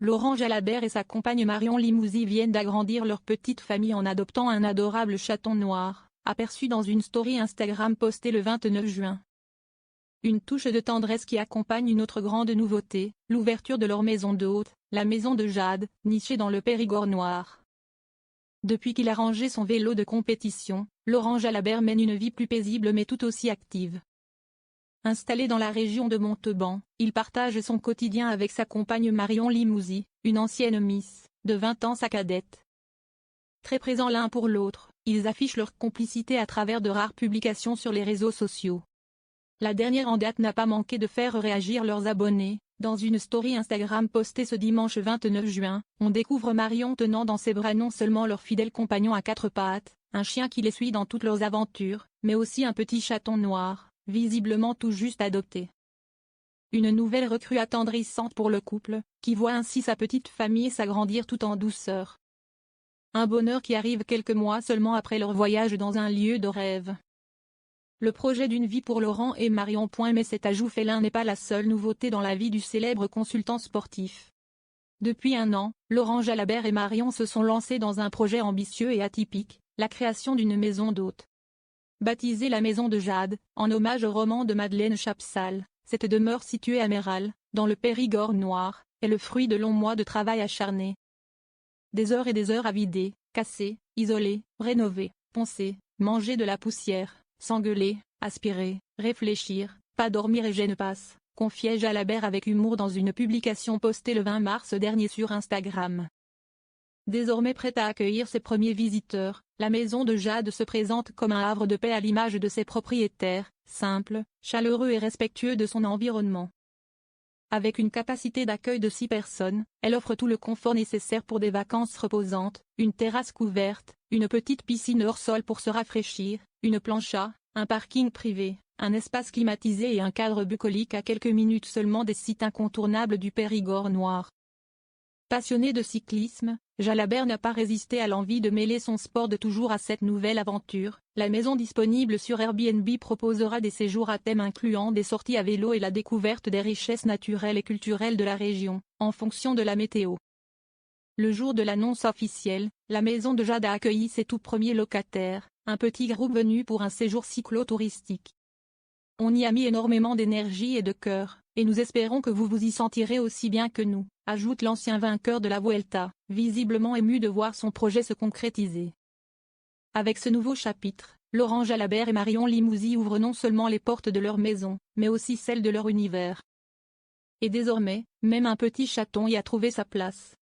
Laurent Jalabert et sa compagne Marion Limousin viennent d'agrandir leur petite famille en adoptant un adorable chaton noir, aperçu dans une story Instagram postée le 29 juin. Une touche de tendresse qui accompagne une autre grande nouveauté, l'ouverture de leur maison d'hôte, la maison de Jade, nichée dans le Périgord noir. Depuis qu'il a rangé son vélo de compétition, Laurent Jalabert mène une vie plus paisible mais tout aussi active. Installé dans la région de Montauban, il partage son quotidien avec sa compagne Marion Limousin, une ancienne Miss, de 20 ans sa cadette. Très présents l'un pour l'autre, ils affichent leur complicité à travers de rares publications sur les réseaux sociaux. La dernière en date n'a pas manqué de faire réagir leurs abonnés. Dans une story Instagram postée ce dimanche 29 juin, on découvre Marion tenant dans ses bras non seulement leur fidèle compagnon à quatre pattes, un chien qui les suit dans toutes leurs aventures, mais aussi un petit chaton noir, visiblement tout juste adopté. Une nouvelle recrue attendrissante pour le couple, qui voit ainsi sa petite famille s'agrandir tout en douceur. Un bonheur qui arrive quelques mois seulement après leur voyage dans un lieu de rêve. Le projet d'une vie pour Laurent et Marion. Mais cet ajout félin n'est pas la seule nouveauté dans la vie du célèbre consultant sportif. Depuis un an, Laurent Jalabert et Marion se sont lancés dans un projet ambitieux et atypique, la création d'une maison d'hôte. Baptisée la Maison de Jade, en hommage au roman de Madeleine Chapsal, cette demeure située à Méral, dans le Périgord noir, est le fruit de longs mois de travail acharné. Des heures et des heures à vider, casser, isoler, rénover, poncer, manger de la poussière, s'engueuler, aspirer, réfléchir, pas dormir et je passe, confiait Jalabert avec humour dans une publication postée le 20 mars dernier sur Instagram. Désormais prête à accueillir ses premiers visiteurs, la maison de Jade se présente comme un havre de paix à l'image de ses propriétaires, simple, chaleureux et respectueux de son environnement. Avec une capacité d'accueil de 6 personnes, elle offre tout le confort nécessaire pour des vacances reposantes, une terrasse couverte, une petite piscine hors sol pour se rafraîchir, une plancha, un parking privé, un espace climatisé et un cadre bucolique à quelques minutes seulement des sites incontournables du Périgord noir. Passionné de cyclisme, Jalabert n'a pas résisté à l'envie de mêler son sport de toujours à cette nouvelle aventure. La maison disponible sur Airbnb proposera des séjours à thème incluant des sorties à vélo et la découverte des richesses naturelles et culturelles de la région, en fonction de la météo. Le jour de l'annonce officielle, la maison de Jade a accueilli ses tout premiers locataires, un petit groupe venu pour un séjour cyclo-touristique. On y a mis énormément d'énergie et de cœur, et nous espérons que vous vous y sentirez aussi bien que nous, ajoute l'ancien vainqueur de la Vuelta, visiblement ému de voir son projet se concrétiser. Avec ce nouveau chapitre, Laurent Jalabert et Marion Limousin ouvrent non seulement les portes de leur maison, mais aussi celles de leur univers. Et désormais, même un petit chaton y a trouvé sa place.